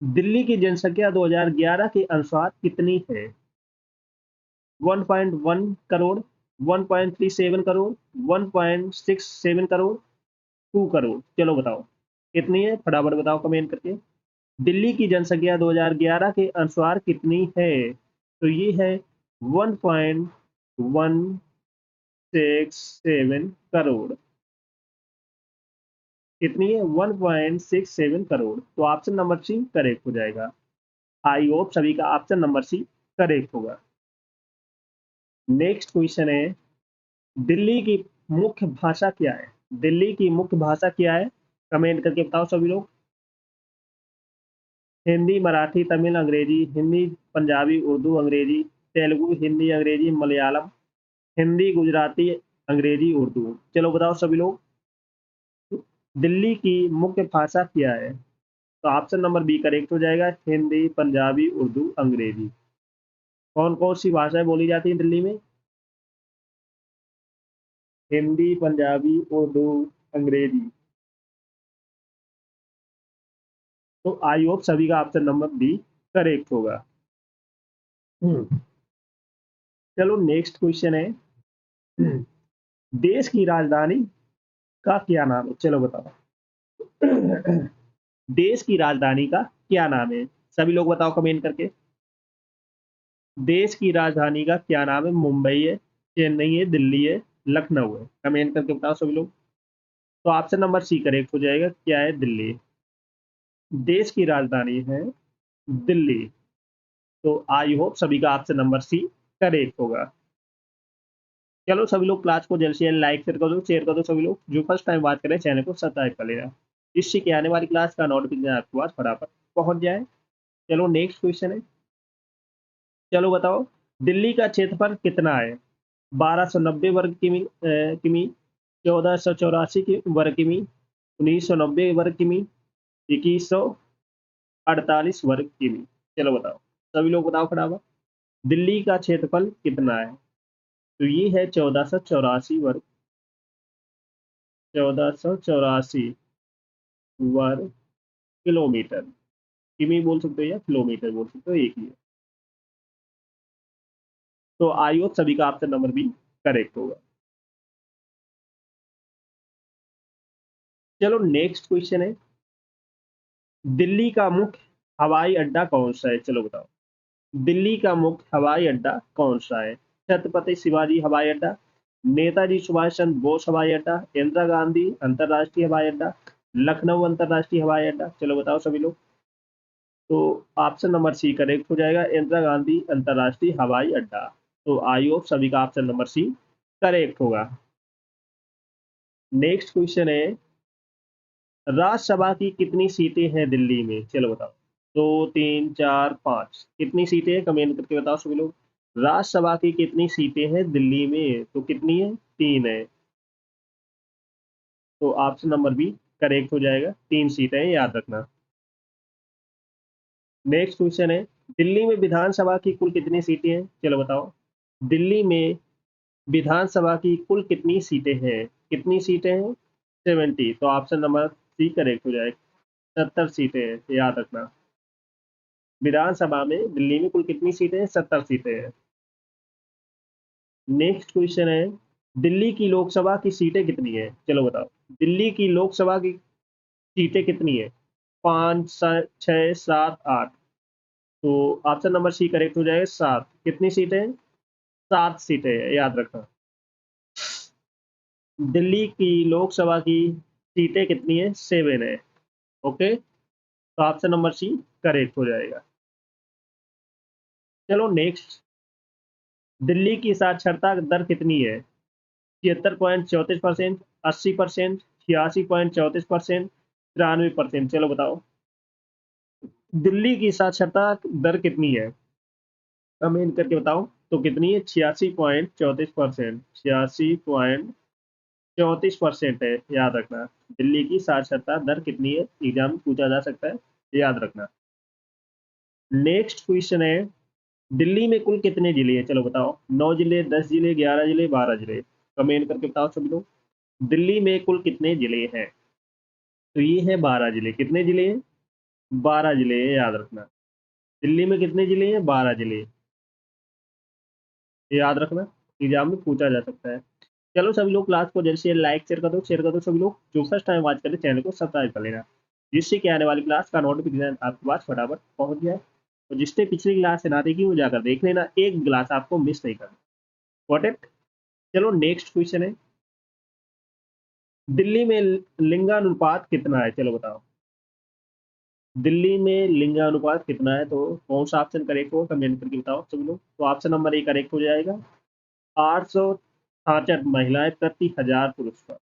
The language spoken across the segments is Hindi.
दिल्ली की जनसंख्या 2011 के अनुसार कितनी है? 1.1 करोड़, 1.37 करोड़, 1.67 करोड़, 2 करोड़। चलो बताओ कितनी है, फटाफट बताओ कमेंट करके। दिल्ली की जनसंख्या 2011 के अनुसार कितनी है? तो ये है 1.167 करोड़। कितनी है? 1.67 करोड़। तो ऑप्शन नंबर सी करेक्ट हो जाएगा। आई होप सभी का ऑप्शन नंबर सी करेक्ट होगा। नेक्स्ट क्वेश्चन है, दिल्ली की मुख्य भाषा क्या है? दिल्ली की मुख्य भाषा क्या है? कमेंट करके बताओ सभी लोग। हिंदी, मराठी, तमिल, अंग्रेजी। हिंदी, पंजाबी, उर्दू, अंग्रेजी, तेलुगु, हिंदी, अंग्रेजी, मलयालम। हिंदी, गुजराती, अंग्रेजी, उर्दू। चलो बताओ सभी लोग, दिल्ली की मुख्य भाषा क्या है? तो ऑप्शन नंबर बी करेक्ट हो जाएगा, हिंदी, पंजाबी, उर्दू, अंग्रेजी। कौन कौन सी भाषाएं बोली जाती हैं दिल्ली में? हिंदी, पंजाबी, उर्दू, अंग्रेजी। तो आई होप सभी का ऑप्शन नंबर बी करेक्ट होगा। चलो नेक्स्ट क्वेश्चन है, देश की राजधानी का क्या नाम है? चलो बताओ। देश की राजधानी का क्या नाम है? सभी लोग बताओ कमेंट करके। देश की राजधानी का क्या नाम है? मुंबई है, चेन्नई है, दिल्ली है, लखनऊ है। कमेंट करके बताओ सभी लोग। तो ऑप्शन नंबर सी करेक्ट हो जाएगा, क्या है? दिल्ली। देश की राजधानी है दिल्ली। तो आई होप सभी का ऑप्शन नंबर सी करेक्ट होगा। चलो सभी लोग क्लास को जल्द से जल्द लाइक शेयर कर दो सभी लोग। जो फर्स्ट टाइम बात करें चैनल को सब्सक्राइब कर लेना, जिससे कि आने वाली क्लास का नोटिफिकेशन आपके पास फटाफट पहुंच जाए। चलो नेक्स्ट क्वेश्चन है, चलो बताओ, दिल्ली का क्षेत्रफल कितना है? 1290 वर्ग किमी, 1484 वर्ग किमी, 1990 वर्ग किमी, 2148 वर्ग किमी। चलो बताओ सभी लोग बताओ फटाफट, दिल्ली का क्षेत्रफल कितना है? तो ये है 1484 वर्ग, 1484 वर्ग किलोमीटर। किमी बोल सकते हो या किलोमीटर बोल सकते हो, एक ही है। तो आई होप सभी का ऑप्शन नंबर बी करेक्ट होगा। चलो नेक्स्ट क्वेश्चन है, दिल्ली का मुख्य हवाई अड्डा कौन सा है? चलो बताओ, दिल्ली का मुख्य हवाई अड्डा कौन सा है? छत्रपति शिवाजी हवाई अड्डा, नेताजी सुभाष चंद्र बोस हवाई अड्डा, इंदिरा गांधी अंतर्राष्ट्रीय हवाई अड्डा, लखनऊ अंतर्राष्ट्रीय हवाई अड्डा। चलो बताओ सभी लोग। तो ऑप्शन नंबर सी करेक्ट हो जाएगा, इंदिरा गांधी अंतर्राष्ट्रीय हवाई अड्डा। तो आई होप सभी का ऑप्शन नंबर सी करेक्ट होगा। नेक्स्ट क्वेश्चन है, राज्यसभा की कितनी सीटें हैं दिल्ली में? चलो बताओ, दो, तीन, चार, पांच। कितनी सीटें हैं कमेंट करके बताओ सभी लोग। राज्यसभा की कितनी सीटें हैं दिल्ली में? तो कितनी है? तीन है। तो ऑप्शन नंबर बी करेक्ट हो जाएगा, तीन सीटें हैं, याद रखना। नेक्स्ट क्वेश्चन है, दिल्ली में विधानसभा की कुल कितनी सीटें हैं? चलो बताओ, दिल्ली में विधानसभा की कुल कितनी सीटें हैं? कितनी सीटें हैं? 70। तो ऑप्शन नंबर सी करेक्ट हो जाएगा, 70 सीटें हैं, याद रखना। विधानसभा में दिल्ली में कुल कितनी सीटें हैं? 70 सीटें हैं। नेक्स्ट क्वेश्चन है, दिल्ली की लोकसभा की सीटें कितनी है? चलो बताओ, दिल्ली की लोकसभा की सीटें कितनी है? पाँच, छः, सात, आठ। तो ऑप्शन नंबर सी करेक्ट हो जाएगा, सात। कितनी सीटें हैं? सात सीटें हैं, याद रखना। दिल्ली की लोकसभा की सीटें कितनी है? सेवन है। ओके, तो ऑप्शन नंबर सी करेक्ट हो जाएगा। चलो नेक्स्ट, दिल्ली की साक्षरता दर कितनी है? 76.34%, 80%, 86.34%, 93%। चलो बताओ, दिल्ली की साक्षरता दर कितनी है? कमेंट करके बताओ। तो कितनी है? 86.34%, 86.34% है, याद रखना। दिल्ली की साक्षरता दर कितनी है, एग्जाम में पूछा जा सकता है, याद रखना। नेक्स्ट क्वेश्चन है, दिल्ली में कुल कितने जिले हैं? चलो बताओ, 9 जिले, 10 जिले, 11 जिले, 12 जिले। कमेंट करके बताओ सभी लोग, दिल्ली में कुल कितने जिले हैं? तो ये है 12 जिले। कितने जिले हैं? 12 जिले हैं, याद रखना। दिल्ली में कितने जिले हैं? 12 जिले, ये याद रखना, एग्जाम में पूछा जा सकता है। चलो सभी लोग क्लास को जैसे लाइक शेयर कर दो सभी लोग। जो फर्स्ट टाइम वॉच करें चैनल को सब्सक्राइब कर लेना, जिससे कि आने वाली क्लास का नोटिफिकेशन आपके पास फटाफट पहुंच जाए। और जिसने पिछली क्लास से ना देखी वो जाकर देख लेना, एक क्लास आपको मिस नहीं करना। Got it? चलो नेक्स्ट क्वेश्चन है, दिल्ली में लिंगानुपात कितना है? चलो बताओ, दिल्ली में लिंगानुपात कितना है? तो कौन सा ऑप्शन करेक्ट हो कमेंट करके बताओ सभी लोग। तो ऑप्शन नंबर ए करेक्ट हो जाएगा, 866 महिलाएं प्रति 1000 पुरुष का।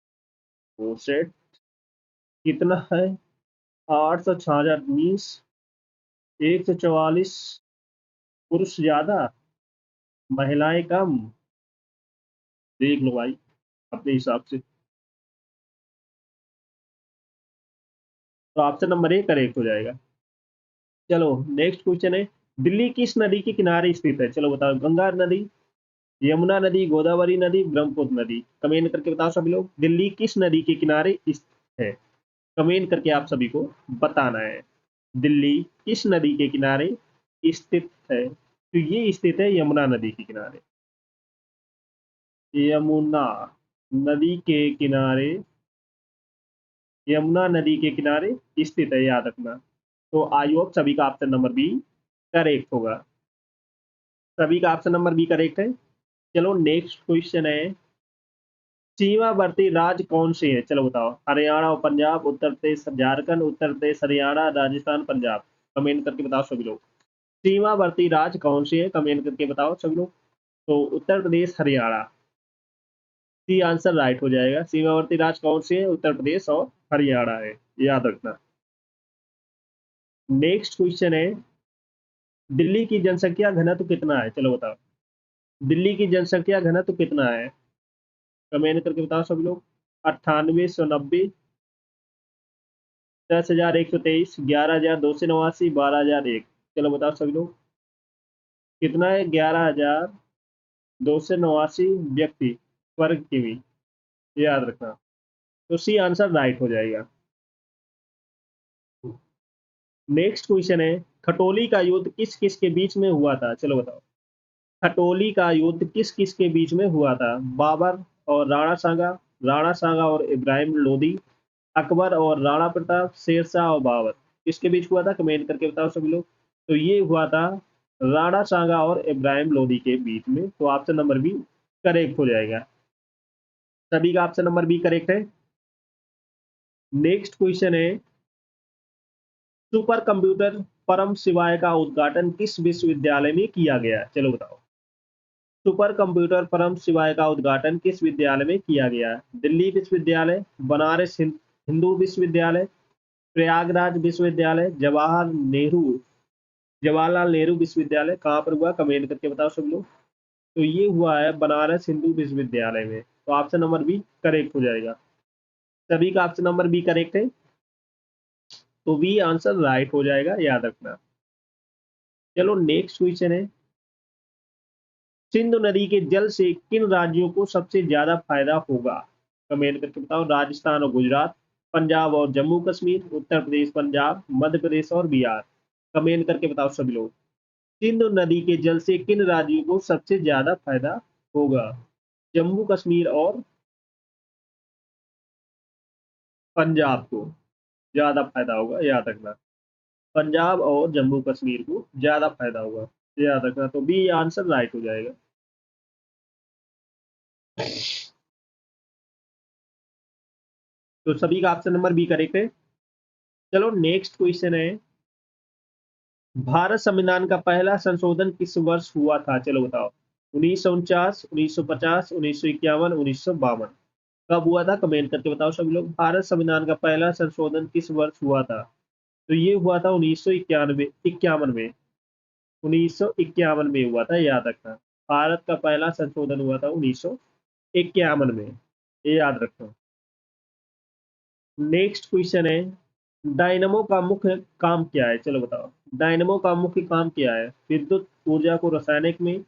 वो सेट कितना है? 866 मीन्स 144 पुरुष ज्यादा, महिलाएं कम। देख लो भाई अपने हिसाब से। तो ऑप्शन नंबर ए करेक्ट हो जाएगा। चलो नेक्स्ट क्वेश्चन है, दिल्ली किस नदी के किनारे स्थित है? चलो बताओ, गंगा नदी, यमुना नदी, गोदावरी नदी, ब्रह्मपुत्र नदी। कमेंट करके बताओ सभी लोग, दिल्ली किस नदी के किनारे स्थित है? कमेंट करके आप सभी को बताना है, दिल्ली किस नदी के किनारे स्थित है? तो ये स्थित है यमुना नदी के किनारे, यमुना नदी के किनारे, यमुना नदी के किनारे स्थित है, याद रखना। तो आई होप सभी का ऑप्शन नंबर बी करेक्ट होगा। सभी का ऑप्शन नंबर बी करेक्ट है। चलो नेक्स्ट क्वेश्चन है, सीमावर्ती राज्य कौन से हैं? चलो बताओ, हरियाणा और पंजाब, उत्तर प्रदेश झारखंड, उत्तर प्रदेश हरियाणा, राजस्थान पंजाब। कमेंट करके बताओ सभी लोग, सीमावर्ती राज्य कौन से हैं? कमेंट करके बताओ सभी लोग। तो Uttar Pradesh Haryana, C answer right हो जाएगा। सीमावर्ती राज्य कौन से हैं? उत्तर प्रदेश और हरियाणा है, याद रखना। नेक्स्ट क्वेश्चन है, दिल्ली की जनसंख्या घनत्व कितना है? चलो बताओ, दिल्ली की जनसंख्या घनत्व कितना है? कमेंट करके बताओ सब लोग। 9890, 10,123, 11,289, 12,001। चलो बताओ सभी लोग, कितना है? 11,289 व्यक्ति वर्ग किमी, याद रखना। तो सी आंसर राइट हो जाएगा। नेक्स्ट क्वेश्चन है, खटोली का युद्ध किस किस के बीच में हुआ था? चलो बताओ, खटोली का युद्ध किस किस के बीच में हुआ था? बाबर और राणा सांगा, राणा सांगा और इब्राहिम लोदी, अकबर और राणा प्रताप, शेरशाह और बाबर। किसके बीच हुआ था? कमेंट करके बताओ सभी लोग। तो ये हुआ था राणा सांगा और इब्राहिम लोदी के बीच में। तो ऑप्शन नंबर बी करेक्ट हो जाएगा। सभी का ऑप्शन नंबर बी करेक्ट है। नेक्स्ट क्वेश्चन है, सुपर कंप्यूटर परम शिवाय का उद्घाटन किस विश्वविद्यालय में किया गया? चलो बताओ, सुपर कंप्यूटर परम शिवाय का उद्घाटन किस विद्यालय में किया गया? दिल्ली विश्वविद्यालय, बनारस हिंदू विश्वविद्यालय, प्रयागराज विश्वविद्यालय, जवाहरलाल नेहरू विश्वविद्यालय। कहाँ पर हुआ? कमेंट करके बताओ सब लोग। तो ये हुआ है बनारस हिंदू विश्वविद्यालय में। तो ऑप्शन नंबर बी करेक्ट हो जाएगा। सभी का ऑप्शन नंबर बी करेक्ट है, तो बी आंसर राइट हो जाएगा, याद रखना। चलो नेक्स्ट क्वेश्चन है, सिंधु नदी के जल से किन राज्यों को सबसे ज्यादा फायदा होगा? कमेंट करके बताओ, राजस्थान और गुजरात, पंजाब और जम्मू कश्मीर, उत्तर प्रदेश पंजाब, मध्य प्रदेश और बिहार। कमेंट करके बताओ सभी लोग, सिंधु नदी के जल से किन राज्यों को सबसे ज्यादा फायदा होगा? जम्मू कश्मीर और पंजाब को ज्यादा फायदा होगा, याद रखना। पंजाब और जम्मू कश्मीर को ज्यादा फायदा होगा, याद रखना। तो बी आंसर राइट हो जाएगा। तो सभी का ऑप्शन नंबर बी करेक्ट है। चलो नेक्स्ट क्वेश्चन है, भारत संविधान का पहला संशोधन किस वर्ष हुआ था? चलो बताओ, 1949, 1950, 1951, 1952। कब हुआ था? कमेंट करके बताओ सभी लोग। भारत संविधान का पहला संशोधन किस वर्ष हुआ था? तो ये हुआ था 1991, इक्यावन में। 1951 में हुआ था, याद रखना। भारत का पहला संशोधन हुआ था 1951 में, ये याद रखना। नेक्स्ट क्वेश्चन है, डायनमो का मुख्य काम क्या है? चलो बताओ, डायनमो का मुख्य काम क्या है? विद्युत ऊर्जा को रासायनिक में,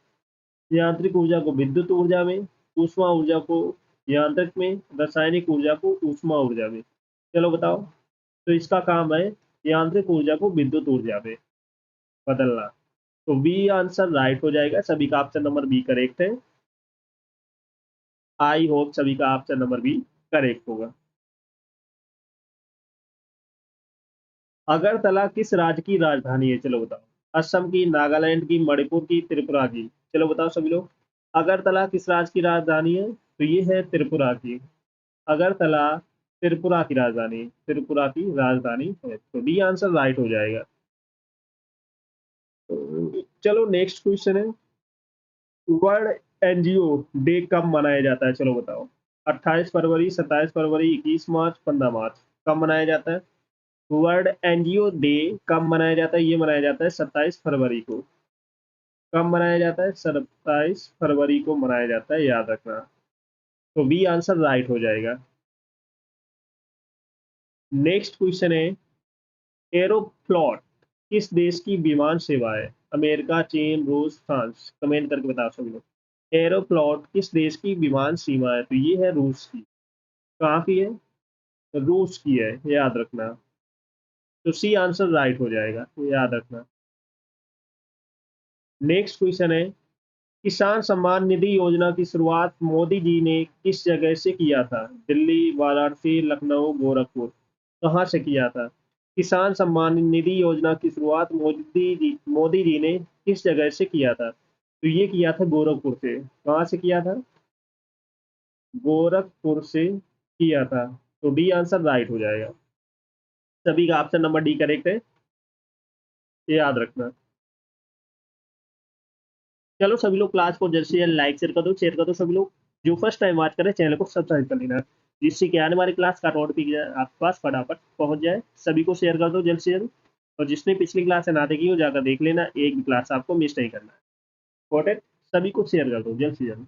यांत्रिक ऊर्जा को विद्युत ऊर्जा में, ऊष्मा ऊर्जा को यांत्रिक में, रासायनिक ऊर्जा को ऊष्मा ऊर्जा में। चलो बताओ। तो इसका काम है यांत्रिक ऊर्जा को विद्युत ऊर्जा में बदलना। तो बी आंसर राइट हो जाएगा। सभी का ऑप्शन नंबर बी करेक्ट है। आई होप सभी का ऑप्शन नंबर बी करेक्ट होगा। अगरतला किस राज्य की राजधानी है? चलो बताओ। असम की, नागालैंड की, मणिपुर की, त्रिपुरा की? चलो बताओ सभी लोग। अगरतला किस राज्य की राजधानी है? तो ये है त्रिपुरा की। अगरतला त्रिपुरा की राजधानी, त्रिपुरा की राजधानी है। तो डी आंसर राइट हो जाएगा। चलो नेक्स्ट क्वेश्चन है, वर्ल्ड एनजीओ डे कब मनाया जाता है? चलो बताओ। 28 फरवरी, 27 फरवरी, 21 मार्च, 15 मार्च? कब मनाया जाता है? वर्ल्ड एनजीओ डे कब मनाया जाता है? ये मनाया जाता है 27 फरवरी को। कब मनाया जाता है? 27 फरवरी को मनाया जाता है, याद रखना। तो बी आंसर राइट हो जाएगा। नेक्स्ट क्वेश्चन है, एरोफ्लॉट किस देश की विमान सेवा है? अमेरिका, चीन, रूस, फ्रांस? कमेंट करके बताओ सभी लोग। एरोफ्लॉट किस देश की विमान सीमा है? तो ये है रूस की। कहाँ की है? रूस की है, याद रखना। तो सी आंसर राइट हो जाएगा, तो याद रखना। नेक्स्ट क्वेश्चन है, किसान सम्मान निधि योजना की शुरुआत मोदी जी ने किस जगह से किया था? दिल्ली, वाराणसी, लखनऊ, गोरखपुर? कहाँ से किया था? किसान सम्मान निधि योजना की शुरुआत मोदी जी ने किस जगह से किया था? तो ये किया था गोरखपुर से। कहाँ से किया था? गोरखपुर से किया था। तो डी आंसर राइट हो जाएगा। सभी का ऑप्शन नंबर डी करेक्ट है, ये याद रखना। चलो सभी लोग क्लास को जल्द से जल्द लाइक शेयर कर दो सभी लोग। जो फर्स्ट टाइम वॉच करें चैनल को सब्सक्राइब कर लेना, जिससे कि आने वाली क्लास का नोटिफिकेशन आपके पास फटाफट पहुंच जाए। सभी को शेयर कर दो जल्द से जल्द। और जिसने पिछली क्लास से ना देखी हो जाकर देख लेना, एक भी क्लास आपको मिस नहीं करना है। इंपॉर्टेंट, सभी को शेयर कर दो जल्द से जल्द।